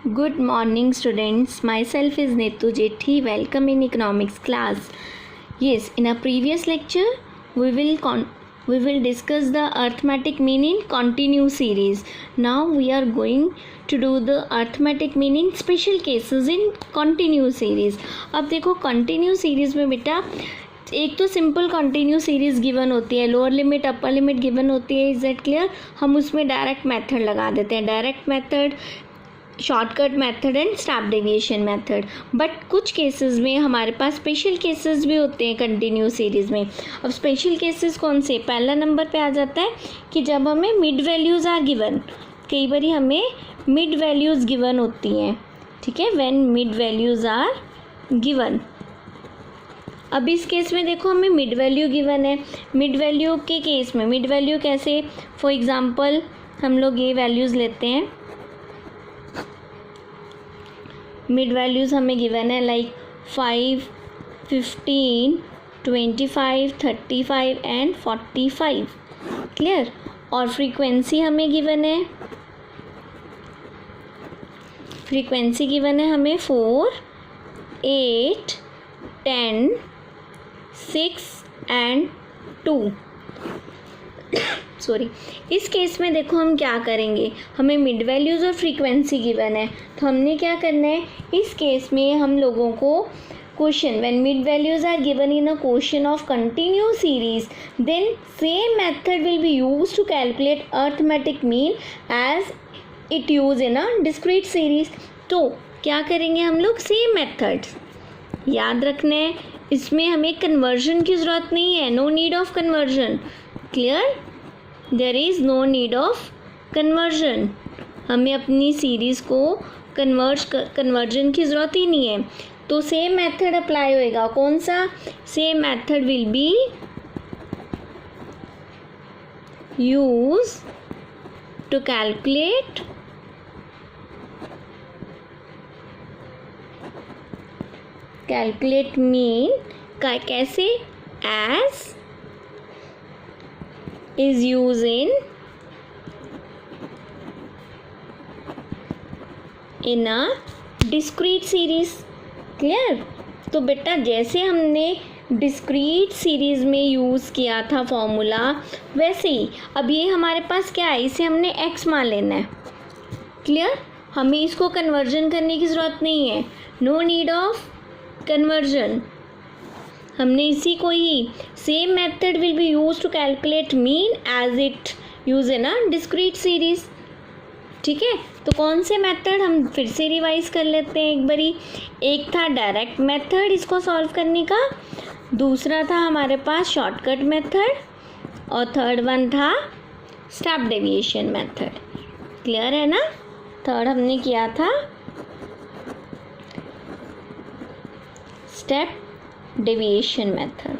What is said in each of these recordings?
Good morning students, myself is Netu Jethi. Welcome in economics class. Yes, in a previous lecture we will discuss the arithmetic mean in continuous series. Now we are going to do the arithmetic mean in special cases in continuous series. अब देखो continuous series में बेटा एक तो simple continuous series given होती है, lower limit upper limit given होती है. Is that clear? हम उसमें डायरेक्ट मेथड लगा देते हैं, direct method, shortcut method and step deviation method. But कुछ केसेस में हमारे पास स्पेशल केसेस भी होते हैं कंटिन्यूस सीरीज़ में. अब स्पेशल केसेस कौन से? पहला नंबर पे आ जाता है कि जब हमें मिड वैल्यूज़ आर गिवन. कई बार हमें मिड वैल्यूज़ गिवन होती हैं, ठीक है, when mid values are given. अब इस केस में देखो हमें मिड वैल्यू गिवन है. मिड वैल्यू के केस में मिड वैल्यू कैसे? फॉर एग्जांपल हम लोग ये वैल्यूज़ लेते हैं. मिड वैल्यूज़ हमें गिवन है लाइक 5, 15, 25, 35 एंड 45. क्लियर? और फ्रीक्वेंसी हमें गिवन है, फ्रीक्वेंसी गिवन है हमें 4, 8, 10, 6 एंड 2. सॉरी. इस केस में देखो हम क्या करेंगे, हमें मिड वैल्यूज़ और फ्रीक्वेंसी गिवन है, तो हमने क्या करना है इस केस में हम लोगों को question when mid values are given in a question of continuous series then same method will be used to calculate arithmetic mean as it use in a discrete series. तो क्या करेंगे हम लोग? सेम मेथड याद रखना है. इसमें हमें कन्वर्जन की ज़रूरत नहीं है, no need of conversion. Clear? There is no need of conversion. हमें अपनी सीरीज़ को कन्वर्जन की ज़रूरत ही नहीं है. तो सेम मेथड अप्लाई होएगा. कौन सा? Same method will be use to calculate mean. कैसे? As is used in a discrete series. Clear? तो बेटा जैसे हमने डिस्क्रीट सीरीज़ में यूज़ किया था फॉर्मूला, वैसे ही अब ये हमारे पास क्या है, इसे हमने x मान लेना है. क्लियर? हमें इसको कन्वर्जन करने की ज़रूरत नहीं है, नो नीड ऑफ कन्वर्जन. हमने इसी को ही same method will be use to calculate mean as it use in a discrete series. ठीक है, तो कौन से मेथड हम फिर से रिवाइज कर लेते हैं एक बारी. एक था डायरेक्ट मेथड इसको सॉल्व करने का, दूसरा था हमारे पास शॉर्टकट मेथड, और थर्ड वन था स्टेप डेविएशन मेथड. क्लियर है ना? थर्ड हमने किया था स्टेप डेविएशन मेथड.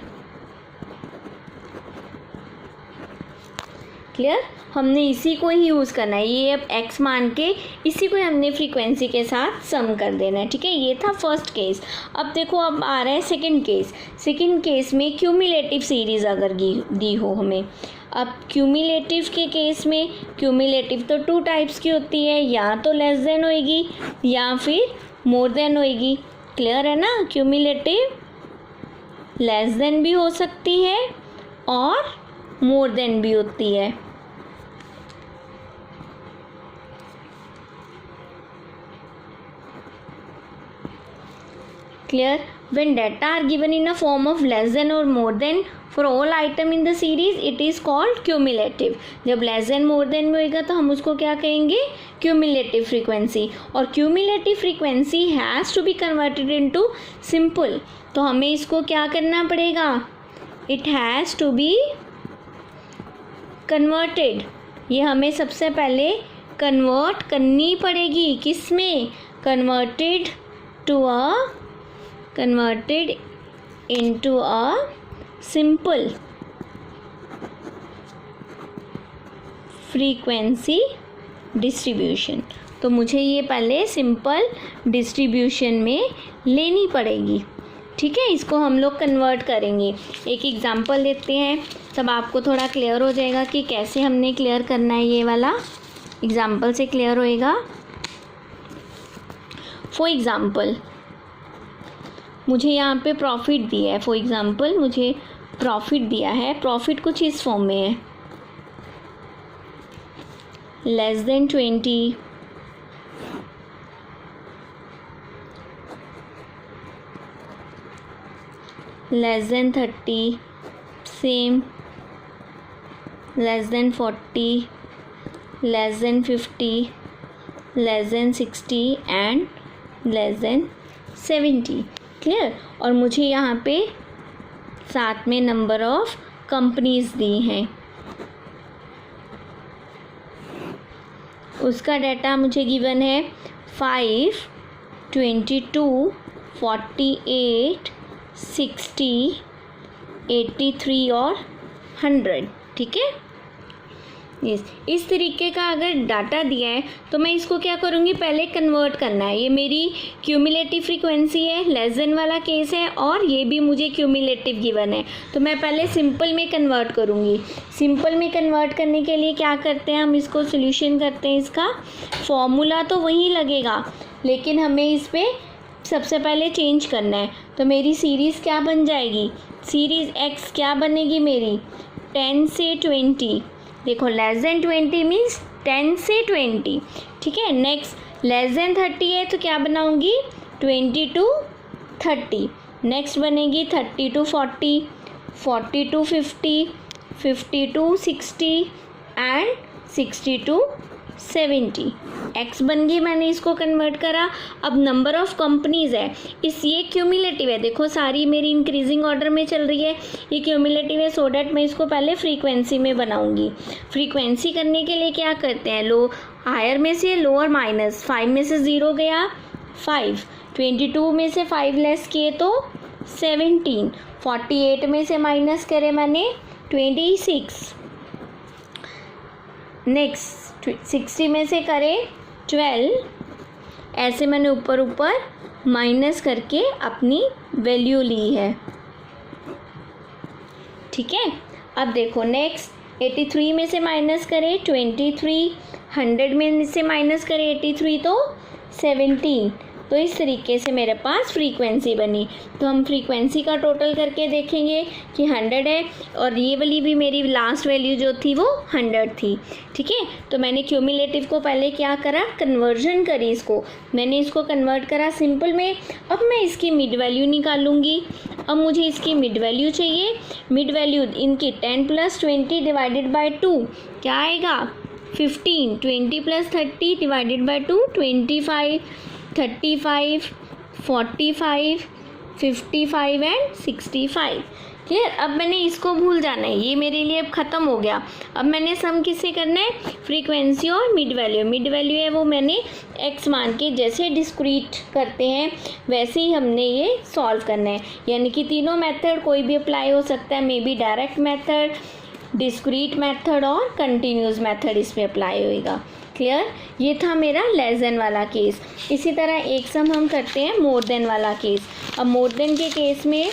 क्लियर? हमने इसी को ही यूज़ करना है. ये अब x मान के इसी को हमने फ्रीक्वेंसी के साथ सम कर देना है. ठीक है, ये था फर्स्ट केस. अब देखो अब आ रहा है सेकंड केस. सेकंड केस में क्यूमुलेटिव सीरीज़ अगर दी हो हमें. अब क्यूमुलेटिव के केस में क्यूमुलेटिव तो 2 टाइप्स की होती है, या तो लेस देन होएगी या फिर मोर देन होएगी. क्लियर है ना? क्यूमुलेटिव लेस देन भी हो सकती है और मोर देन भी होती है. Clear? When data are given in a form of less than और more than for all item in the series it is called cumulative. जब लेस देन मोर देन में होएगा तो हम उसको क्या कहेंगे? Cumulative frequency. और cumulative frequency has to be converted into simple. तो हमें इसको क्या करना पड़ेगा? It has to be converted. ये हमें सबसे पहले कन्वर्ट करनी पड़ेगी. किस में? Converted into a simple frequency distribution. तो मुझे ये पहले सिंपल डिस्ट्रीब्यूशन में लेनी पड़ेगी. ठीक है, इसको हम लोग कन्वर्ट करेंगे. एक एग्जांपल लेते हैं, तब आपको थोड़ा क्लियर हो जाएगा कि कैसे हमने क्लियर करना है. ये वाला एग्जांपल से क्लियर होएगा. फॉर एग्ज़ाम्पल मुझे यहाँ पे प्रॉफिट दिया है, फॉर एग्ज़ाम्पल मुझे प्रॉफिट दिया है, प्रॉफिट कुछ इस फॉर्म में है, less than 20, less than 30, same, less than 40, less than 50, less than 60 and less than 70। Clear. और मुझे यहाँ पे साथ में नंबर ऑफ कंपनीज दी हैं, उसका डाटा मुझे गिवन है 5, 22, 48, 60, 83 और 100। ठीक है। यस, इस तरीके का अगर डाटा दिया है तो मैं इसको क्या करूँगी, पहले कन्वर्ट करना है। ये मेरी क्यूमुलेटिव फ्रीक्वेंसी है, लेस देन वाला केस है, और ये भी मुझे क्यूमुलेटिव गिवन है, तो मैं पहले सिंपल में कन्वर्ट करूँगी। सिंपल में कन्वर्ट करने के लिए क्या करते हैं, हम इसको सोल्यूशन करते हैं। इसका फॉर्मूला तो वही लगेगा, लेकिन हमें इस पर सबसे पहले चेंज करना है। तो मेरी सीरीज़ क्या बन जाएगी, सीरीज़ एक्स क्या बनेगी मेरी, 10 से 20। देखो लेस देन 20 मीन्स 10 से 20। ठीक है। नेक्स्ट लेस देन 30 है तो क्या बनाऊंगी, 20 to 30। नेक्स्ट बनेगी 30 to 40, 40 to 50, 50 to 60 and 60 to 70। X बन गई, मैंने इसको कन्वर्ट करा। अब नंबर ऑफ़ कंपनीज़ है, इस ये क्यूमुलेटिव है, देखो सारी मेरी इंक्रीजिंग ऑर्डर में चल रही है, ये क्यूमुलेटिव है, सो डैट मैं इसको पहले फ्रीक्वेंसी में बनाऊंगी। फ्रीक्वेंसी करने के लिए क्या करते हैं, लो हायर में से लोअर माइनस, 5 में से 0 गया 5, 22 में से 5 लेस किए तो 17, 48 में से माइनस करे मैंने 26, नेक्स्ट 60 में से करे 12, ऐसे मैंने ऊपर ऊपर माइनस करके अपनी वैल्यू ली है। ठीक है। अब देखो नेक्स्ट 83 में से माइनस करे 23, 100 में से माइनस करे 83 तो 17। तो इस तरीके से मेरे पास फ्रीक्वेंसी बनी। तो हम फ्रीक्वेंसी का टोटल करके देखेंगे कि 100 है, और ये वाली भी मेरी लास्ट वैल्यू जो थी वो 100 थी। ठीक है। तो मैंने क्यूमुलेटिव को पहले क्या करा, कन्वर्जन करी, इसको मैंने इसको कन्वर्ट करा सिंपल में। अब मैं इसकी मिड वैल्यू निकालूंगी। अब मुझे इसकी मिड वैल्यू चाहिए। मिड वैल्यू इनकी 10 + 20 डिवाइडेड बाई 2 क्या आएगा, 15, 20 + 30 डिवाइडेड बाई 2 25, 35, 45, 55 एंड 65। क्लियर। अब मैंने इसको भूल जाना है, ये मेरे लिए अब ख़त्म हो गया। अब मैंने सम किससे करना है, फ्रीक्वेंसी और मिड वैल्यू। मिड वैल्यू है वो मैंने एक्स मान के, जैसे डिस्क्रीट करते हैं वैसे ही हमने ये सॉल्व करना है। यानी कि तीनों मेथड कोई भी अप्लाई हो सकता है, may be direct method, discrete method और कंटिन्यूस मेथड इसमें अप्लाई होएगा। क्लियर। ये था मेरा लेस देन वाला केस। इसी तरह एक सम हम करते हैं मोर देन वाला केस। अब मोर देन के केस में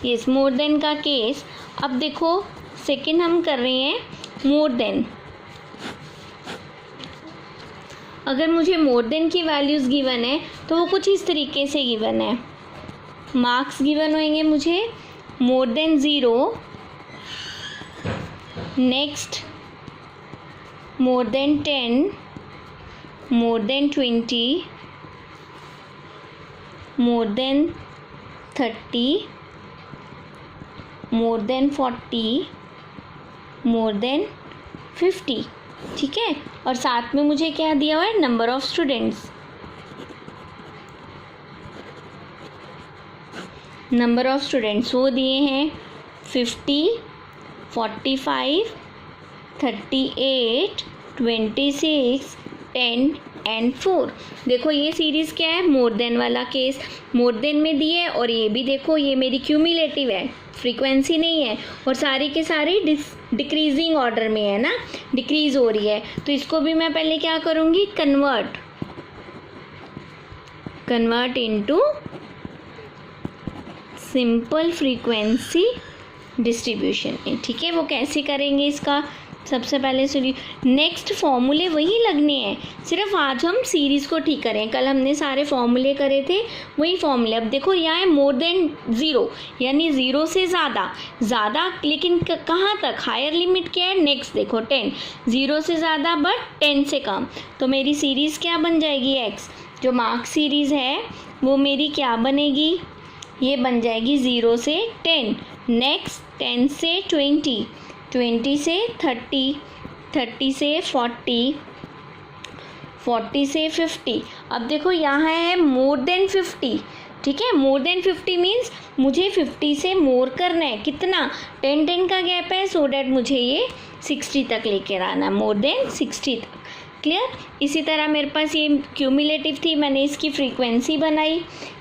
यस, मोर देन का केस। अब देखो सेकंड हम कर रहे हैं मोर देन। अगर मुझे मोर देन की वैल्यूज़ गिवन है तो वो कुछ इस तरीके से गिवन है। मार्क्स गिवन होंगे मुझे more than 0, next more than 10, more than 20, more than 30, more than 40, more than 50। ठीक है। और साथ में मुझे क्या दिया हुआ है, number of students. Number of students वो दिए हैं 50, 45, 38, 26, 10 एंड 4। देखो ये सीरीज़ क्या है, मोर देन वाला केस। मोर देन में दिए है, और ये भी देखो ये मेरी क्यूमुलेटिव है, फ्रीक्वेंसी नहीं है, और सारी के सारी डिक्रीजिंग ऑर्डर में है ना, डिक्रीज हो रही है। तो इसको भी मैं पहले क्या करूँगी, convert into simple frequency distribution में, ठीक है। वो कैसे करेंगे इसका सबसे पहले नेक्स्ट फॉर्मूले वही लगने हैं, सिर्फ आज हम सीरीज़ को ठीक करें। कल हमने सारे फॉर्मूले करे थे, वही फॉर्मूले। अब देखो यहाँ है मोर देन ज़ीरो, यानी ज़ीरो से ज़्यादा, लेकिन कहाँ तक, हायर लिमिट क्या है, नेक्स्ट देखो 10, ज़ीरो से ज़्यादा बट 10 से कम। तो मेरी सीरीज़ क्या बन जाएगी, एक्स। जो मार्क सीरीज़ है वो मेरी क्या बनेगी, ये बन जाएगी 0 से 10, नेक्स्ट 10 से 20, 20 से 30, 30 से 40, 40 से 50। अब देखो यहाँ है मोर देन 50, ठीक है। मोर देन 50 मीन्स मुझे 50 से मोर करना है, कितना, 10 का गैप है, सो डैट मुझे ये 60 तक लेकर आना, मोर देन 60 तक। क्लियर। इसी तरह मेरे पास ये क्यूमुलेटिव थी, मैंने इसकी फ्रीक्वेंसी बनाई,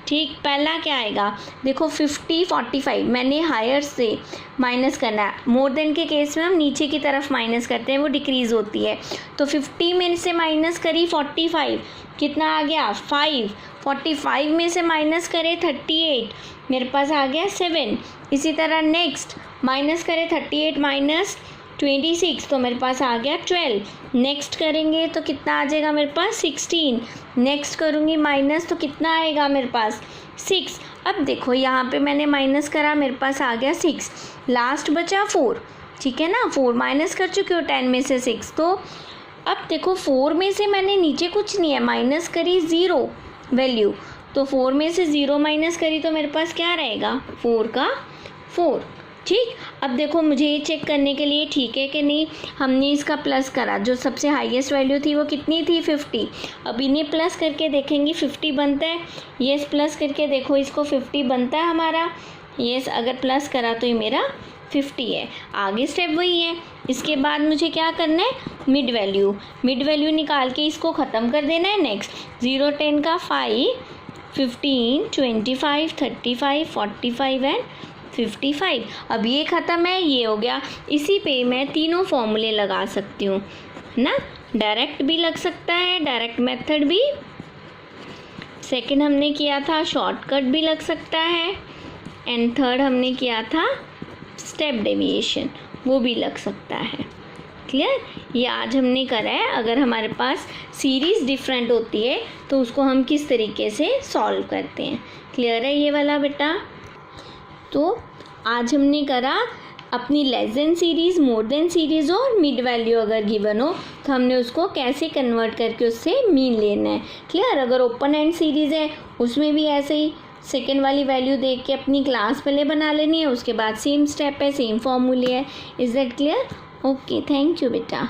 ठीक। पहला क्या आएगा, देखो 50, 45, मैंने हायर से माइनस करना है। मोर देन के केस में हम नीचे की तरफ माइनस करते हैं, वो डिक्रीज़ होती है। तो 50 में से माइनस करी 45, कितना आ गया 5, 45 में से माइनस करे 38, मेरे पास आ गया 7। इसी तरह नेक्स्ट माइनस करे 38 माइनस 26, तो मेरे पास आ गया 12। नेक्स्ट करेंगे तो कितना आ जाएगा मेरे पास 16। नेक्स्ट करूँगी माइनस तो कितना आएगा मेरे पास 6। अब देखो यहाँ पे मैंने माइनस करा, मेरे पास आ गया 6, लास्ट बचा 4, ठीक है ना। 4 माइनस कर चुके हो 10 में से 6। तो अब देखो 4 में से मैंने नीचे कुछ नहीं है, माइनस करी 0 वैल्यू, तो 4 में से 0 माइनस करी तो मेरे पास क्या रहेगा 4 का 4, ठीक। अब देखो मुझे ये चेक करने के लिए, ठीक है कि नहीं, हमने इसका प्लस करा, जो सबसे हाईएस्ट वैल्यू थी वो कितनी थी 50। अब इन्हें प्लस करके देखेंगे 50 बनता है, यस प्लस करके देखो इसको 50 बनता है हमारा, यस अगर प्लस करा तो ये मेरा 50 है। आगे स्टेप वही है। इसके बाद मुझे क्या करना है, मिड वैल्यू निकाल के इसको ख़त्म कर देना है। नेक्स्ट 0 10 का 5, 15, 25, 35, 45 एंड 55। अब ये ख़त्म है, ये हो गया। इसी पे मैं तीनों फॉर्मूले लगा सकती हूँ ना, डायरेक्ट भी लग सकता है, डायरेक्ट मेथड भी, सेकंड हमने किया था शॉर्टकट भी लग सकता है, एंड थर्ड हमने किया था स्टेप डेविएशन, वो भी लग सकता है। क्लियर। ये आज हमने करा है। अगर हमारे पास सीरीज़ डिफरेंट होती है तो उसको हम किस तरीके से सॉल्व करते हैं। क्लियर है ये वाला बेटा। तो आज हमने करा अपनी less than series, more than series और मिड वैल्यू अगर गिवन हो तो हमने उसको कैसे कन्वर्ट करके उससे मीन लेना है। क्लियर। अगर ओपन एंड सीरीज़ है उसमें भी ऐसे ही सेकेंड वाली वैल्यू देख के अपनी क्लास पहले बना लेनी है, उसके बाद सेम स्टेप है, सेम फॉर्मूले है। Is that clear? Okay, thank you बेटा।